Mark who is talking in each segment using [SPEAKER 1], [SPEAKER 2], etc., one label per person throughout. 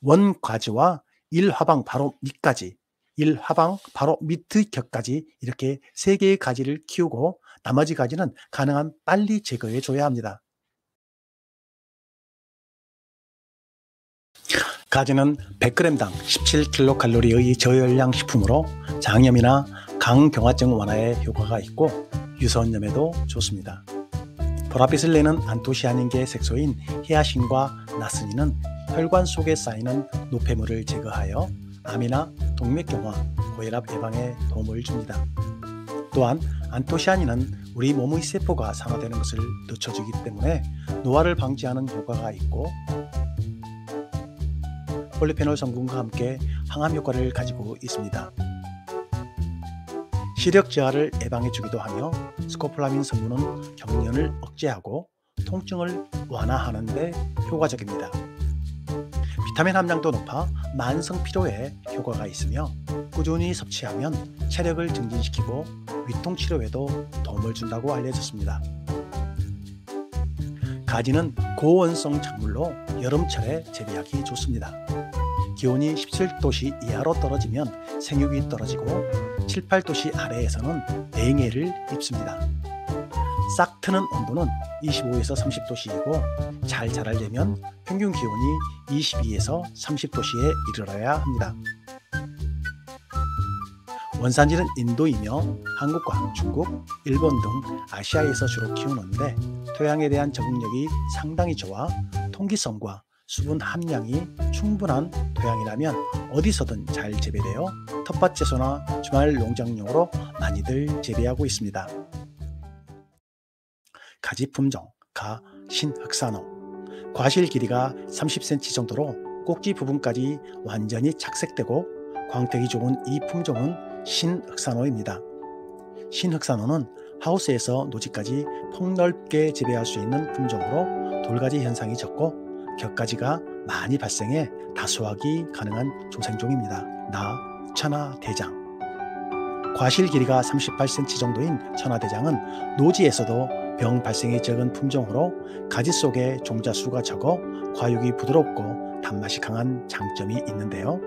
[SPEAKER 1] 원과지와 일화방 바로 밑가지, 일화방 바로 밑의 격까지 이렇게 3개의 가지를 키우고 나머지 가지는 가능한 빨리 제거해 줘야 합니다. 가지는 100g당 17kcal의 저열량 식품으로 장염이나 강경화증 완화에 효과가 있고 유선염에도 좋습니다. 보랏빛을 내는 안토시아닌계 색소인 히아신과 나스닌은 혈관 속에 쌓이는 노폐물을 제거하여 암이나 동맥경화, 고혈압 예방에 도움을 줍니다. 또한 안토시아닌은 우리 몸의 세포가 산화되는 것을 늦춰주기 때문에 노화를 방지하는 효과가 있고 폴리페놀 성분과 함께 항암 효과를 가지고 있습니다. 시력 저하를 예방해주기도 하며 스코폴라민 성분은 경련을 억제하고 통증을 완화하는 데 효과적입니다. 비타민 함량도 높아 만성 피로에 효과가 있으며 꾸준히 섭취하면 체력을 증진시키고 위통 치료에도 도움을 준다고 알려졌습니다. 가지는 고원성 작물로 여름철에 재배하기 좋습니다. 기온이 17도씨 이하로 떨어지면 생육이 떨어지고 7, 8도씨 아래에서는 냉해를 입습니다. 싹 트는 온도는 25에서 30도씨이고 잘 자라려면 평균 기온이 22에서 30도씨에 이르러야 합니다. 원산지는 인도이며 한국과 중국, 일본 등 아시아에서 주로 키우는데 토양에 대한 적응력이 상당히 좋아 통기성과 수분 함량이 충분한 토양이라면 어디서든 잘 재배되어 텃밭 채소나 주말 농장용으로 많이들 재배하고 있습니다. 가지 품종 가 신흑산호. 과실 길이가 30cm 정도로 꼭지 부분까지 완전히 착색되고 광택이 좋은 이 품종은 신흑산호입니다. 신흑산호는 하우스에서 노지까지 폭넓게 재배할 수 있는 품종으로 돌가지 현상이 적고 격가지가 많이 발생해 다수하기 가능한 조생종입니다. 나 천하대장. 과실 길이가 38cm 정도인 천하대장은 노지에서도 병 발생이 적은 품종으로 가지 속에 종자 수가 적어 과육이 부드럽고 단맛이 강한 장점이 있는데요.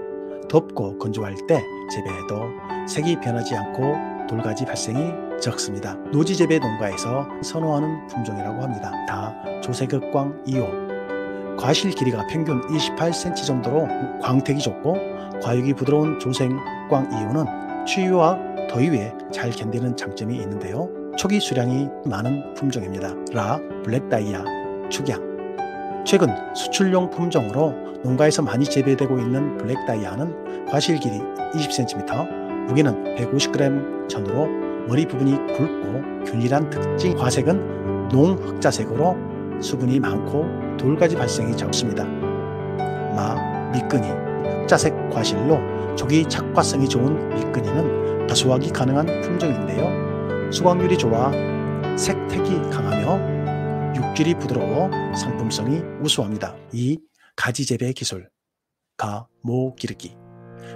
[SPEAKER 1] 덥고 건조할 때 재배해도 색이 변하지 않고 돌가지 발생이 적습니다. 노지 재배 농가에서 선호하는 품종이라고 합니다. 다 조세극광 2호. 과실 길이가 평균 28cm 정도로 광택이 좋고 과육이 부드러운 조생광 2호는 추위와 더위에 잘 견디는 장점이 있는데요. 초기 수량이 많은 품종입니다. 라 블랙다이아 축양. 최근 수출용 품종으로 농가에서 많이 재배되고 있는 블랙다이아는 과실 길이 20cm, 무게는 150g 전후로 머리 부분이 굵고 균일한 특징. 과색은 농흑자색으로 수분이 많고 돌가지 발생이 적습니다. 마 미끈이. 흑자색 과실로 조기 착과성이 좋은 미끈이는 다수하기 가능한 품종인데요. 수광률이 좋아 색택이 강하며 육질이 부드러워 상품성이 우수합니다. 이 가지 재배 기술 가 모 기르기.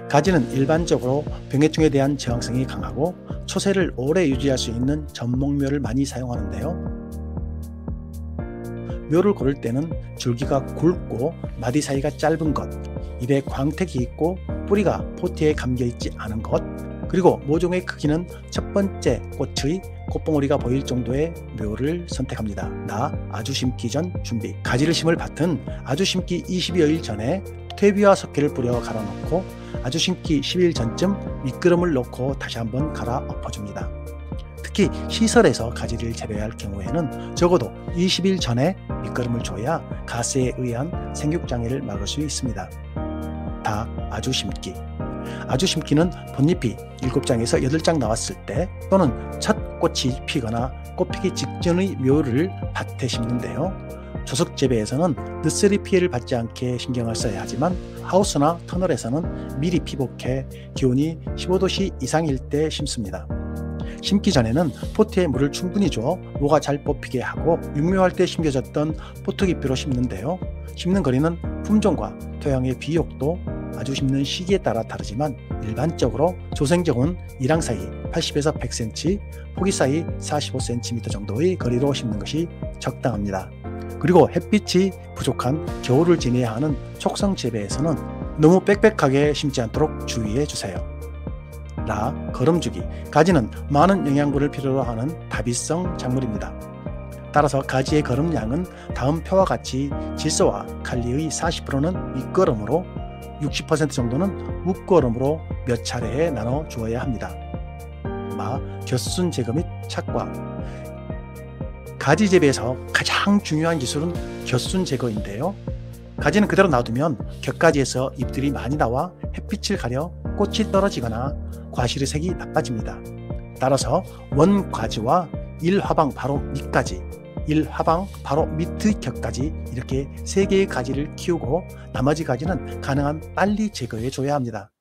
[SPEAKER 1] 가지는 일반적으로 병해충에 대한 저항성이 강하고 초세를 오래 유지할 수 있는 전목묘를 많이 사용하는데요. 묘를 고를 때는 줄기가 굵고 마디 사이가 짧은 것, 입에 광택이 있고 뿌리가 포티에 감겨있지 않은 것, 그리고 모종의 크기는 첫 번째 꽃의 꽃봉오리가 보일 정도의 묘를 선택합니다. 나 아주 심기 전 준비. 가지를 심을 밭은 아주 심기 20여일 전에 퇴비와 석회를 뿌려 갈아놓고 아주 심기 10일 전쯤 밑거름을 넣고 다시 한번 갈아 엎어줍니다. 특히 시설에서 가지를 재배할 경우에는 적어도 20일 전에 밑거름을 줘야 가스에 의한 생육장애를 막을 수 있습니다. 다 아주 심기. 아주 심기는 본잎이 7장에서 8장 나왔을 때 또는 첫 꽃이 피거나 꽃피기 직전의 묘를 밭에 심는데요. 조석 재배에서는 늦설이 피해를 받지 않게 신경을 써야 하지만 하우스나 터널에서는 미리 피복해 기온이 15도씨 이상일 때 심습니다. 심기 전에는 포트에 물을 충분히 줘 모가 잘 뽑히게 하고 육묘할 때 심겨졌던 포트기피로 심는데요. 심는 거리는 품종과 토양의 비옥도 아주 심는 시기에 따라 다르지만 일반적으로 조생종은 이랑 사이 80에서 100cm, 포기 사이 45cm 정도의 거리로 심는 것이 적당합니다. 그리고 햇빛이 부족한 겨울을 지내야 하는 촉성 재배에서는 너무 빽빽하게 심지 않도록 주의해 주세요. 라. 거름주기. 가지는 많은 영양분을 필요로 하는 다비성 작물입니다. 따라서 가지의 거름량은 다음 표와 같이 질소와 칼리의 40%는 윗거름으로 60% 정도는 웃거름으로 몇 차례에 나눠 주어야 합니다. 마. 곁순 제거 및 착과. 가지 재배에서 가장 중요한 기술은 곁순 제거인데요. 가지는 그대로 놔두면 곁가지에서 잎들이 많이 나와 햇빛을 가려 꽃이 떨어지거나 과실의 색이 나빠집니다. 따라서 원가지와 1화방 바로 밑가지, 1화방 바로 밑의 곁가지 이렇게 3개의 가지를 키우고 나머지 가지는 가능한 빨리 제거해 줘야 합니다.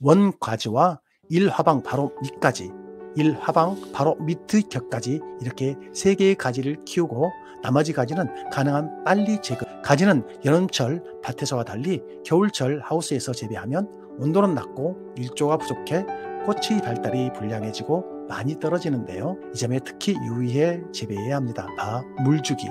[SPEAKER 1] 원가지와 1화방 바로 밑가지, 1화방 바로 밑의 곁가지 이렇게 3개의 가지를 키우고 나머지 가지는 가능한 빨리 제거. 가지는 여름철 밭에서와 달리 겨울철 하우스에서 재배하면 온도는 낮고 일조가 부족해 꽃의 발달이 불량해지고 많이 떨어지는데요. 이 점에 특히 유의해 재배해야 합니다. 바. 물주기.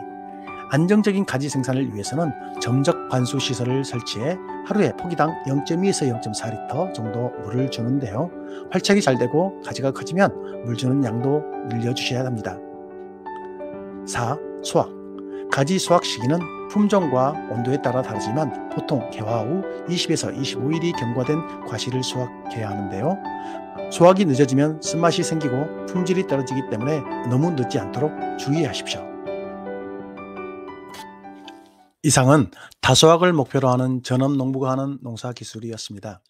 [SPEAKER 1] 안정적인 가지 생산을 위해서는 점적 관수 시설을 설치해 하루에 포기당 0.2에서 0.4리터 정도 물을 주는데요. 활착이 잘 되고 가지가 커지면 물 주는 양도 늘려주셔야 합니다. 4. 수확. 가지 수확 시기는 품종과 온도에 따라 다르지만 보통 개화 후 20에서 25일이 경과된 과실을 수확해야 하는데요. 수확이 늦어지면 쓴맛이 생기고 품질이 떨어지기 때문에 너무 늦지 않도록 주의하십시오. 이상은 다수확을 목표로 하는 전업농부가 하는 농사기술이었습니다.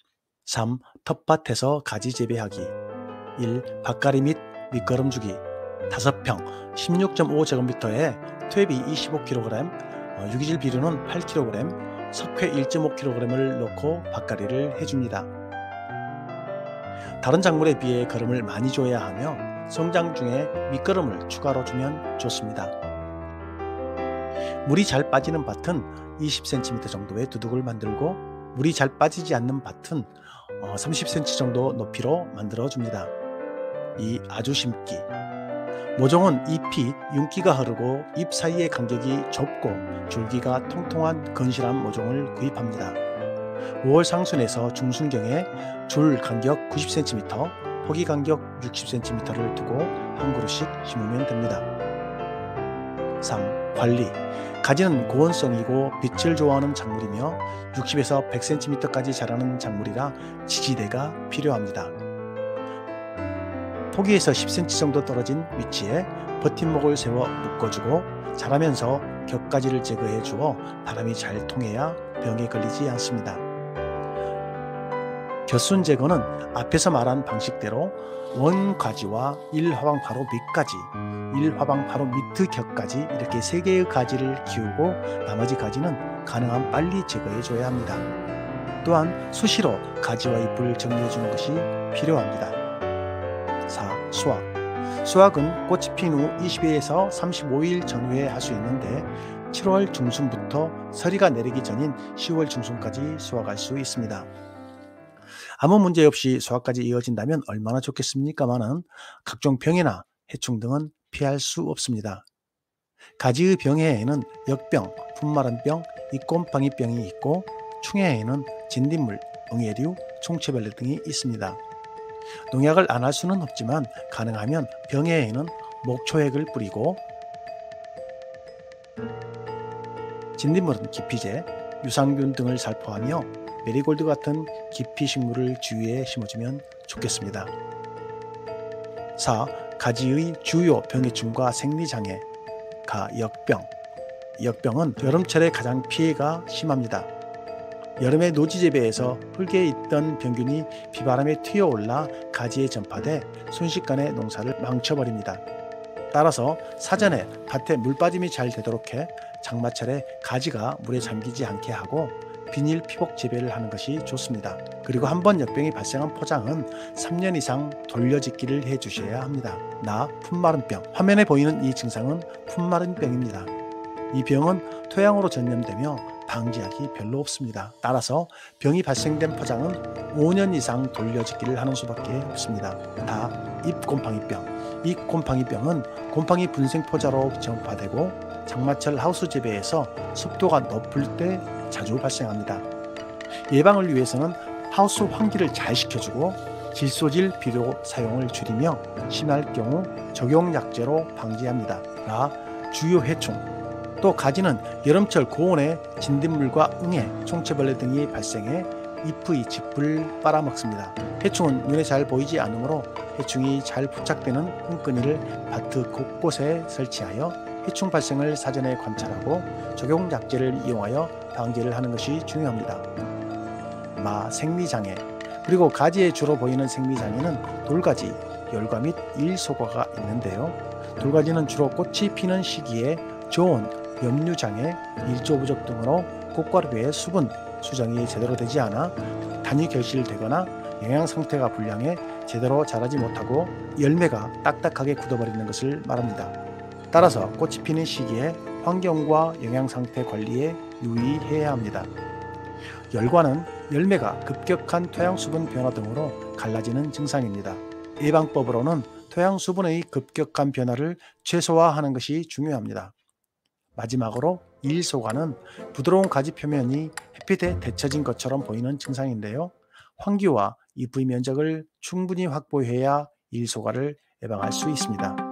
[SPEAKER 1] 3. 텃밭에서 가지 재배하기. 1. 밭가리 및 밑거름 주기. 5평 16.5제곱미터에 퇴비 25kg, 유기질 비료는 8kg, 석회 1.5kg을 넣고 밭가리를 해줍니다. 다른 작물에 비해 거름을 많이 줘야 하며 성장 중에 밑거름을 추가로 주면 좋습니다. 물이 잘 빠지는 밭은 20cm 정도의 두둑을 만들고 물이 잘 빠지지 않는 밭은 30cm 정도 높이로 만들어 줍니다. 2. 아주 심기. 모종은 잎이 윤기가 흐르고 잎 사이의 간격이 좁고 줄기가 통통한 건실한 모종을 구입합니다. 5월 상순에서 중순경에 줄 간격 90cm, 포기 간격 60cm를 두고 한 그루씩 심으면 됩니다. 3. 관리. 가지는 고온성이고 빛을 좋아하는 작물이며 60에서 100cm까지 자라는 작물이라 지지대가 필요합니다. 포기에서 10cm 정도 떨어진 위치에 버팀목을 세워 묶어주고 자라면서 곁가지를 제거해 주어 바람이 잘 통해야 병에 걸리지 않습니다. 곁순 제거는 앞에서 말한 방식대로 원가지와 1화방 바로 밑가지, 1화방 바로 밑의 곁가지 이렇게 3개의 가지를 키우고 나머지 가지는 가능한 빨리 제거해 줘야 합니다. 또한 수시로 가지와 잎을 정리해 주는 것이 필요합니다. 4. 수확. 수확은 꽃이 핀 후 20일에서 35일 전후에 할 수 있는데 7월 중순부터 서리가 내리기 전인 10월 중순까지 수확할 수 있습니다. 아무 문제 없이 수확까지 이어진다면 얼마나 좋겠습니까마는 각종 병이나 해충 등은 피할 수 없습니다. 가지의 병해에는 역병, fun마른병, 잎곰팡이병이 있고 충해에는 진딧물, 응애류, 총체벌레 등이 있습니다. 농약을 안 할 수는 없지만 가능하면 병해에는 목초액을 뿌리고 진딧물은 기피제, 유산균 등을 살포하며 메리골드 같은 기피식물을 주위에 심어주면 좋겠습니다. 4. 가지의 주요 병해충과 생리장애. 가. 역병. 역병은 여름철에 가장 피해가 심합니다. 여름에 노지 재배에서 흙에 있던 병균이 비바람에 튀어올라 가지에 전파돼 순식간에 농사를 망쳐버립니다. 따라서 사전에 밭에 물빠짐이 잘 되도록 해 장마철에 가지가 물에 잠기지 않게 하고 비닐 피복 재배를 하는 것이 좋습니다. 그리고 한번 역병이 발생한 포장은 3년 이상 돌려짓기를 해주셔야 합니다. 나. fun마른병. 화면에 보이는 이 증상은 fun마른병입니다. 이 병은 토양으로 전염되며 방지약이 별로 없습니다. 따라서 병이 발생된 포장은 5년 이상 돌려짓기를 하는 수밖에 없습니다. 다. 잎곰팡이병. 이 곰팡이병은 곰팡이 분생포자로 전파되고 장마철 하우스 재배에서 습도가 높을 때 자주 발생합니다. 예방을 위해서는 하우스 환기를 잘 시켜주고 질소질 비료 사용을 줄이며 심할 경우 적용약제로 방지합니다. 주요 해충. 또 가지는 여름철 고온에 진딧물과 응애, 총체벌레 등이 발생해 잎의 짚을 빨아먹습니다. 해충은 눈에 잘 보이지 않으므로 해충이 잘 부착되는 흥끈이를 밭 곳곳에 설치하여 해충 발생을 사전에 관찰하고 적용약제를 이용하여 방제를 하는 것이 중요합니다. 생리장애. 그리고 가지에 주로 보이는 생리장애는 돌가지, 열과 및 일소과가 있는데요. 돌가지는 주로 꽃이 피는 시기에 저온, 염류장애, 일조 부족 등으로 꽃가루의 수분, 수정이 제대로 되지 않아 단이 결실되거나 영양 상태가 불량해 제대로 자라지 못하고 열매가 딱딱하게 굳어버리는 것을 말합니다. 따라서 꽃이 피는 시기에 환경과 영양 상태 관리에 유의해야 합니다. 열과는 열매가 급격한 토양 수분 변화 등으로 갈라지는 증상입니다. 예방법으로는 토양 수분의 급격한 변화를 최소화하는 것이 중요합니다. 마지막으로 일소과는 부드러운 가지 표면이 햇빛에 데쳐진 것처럼 보이는 증상인데요. 환기와 잎의 면적을 충분히 확보해야 일소과를 예방할 수 있습니다.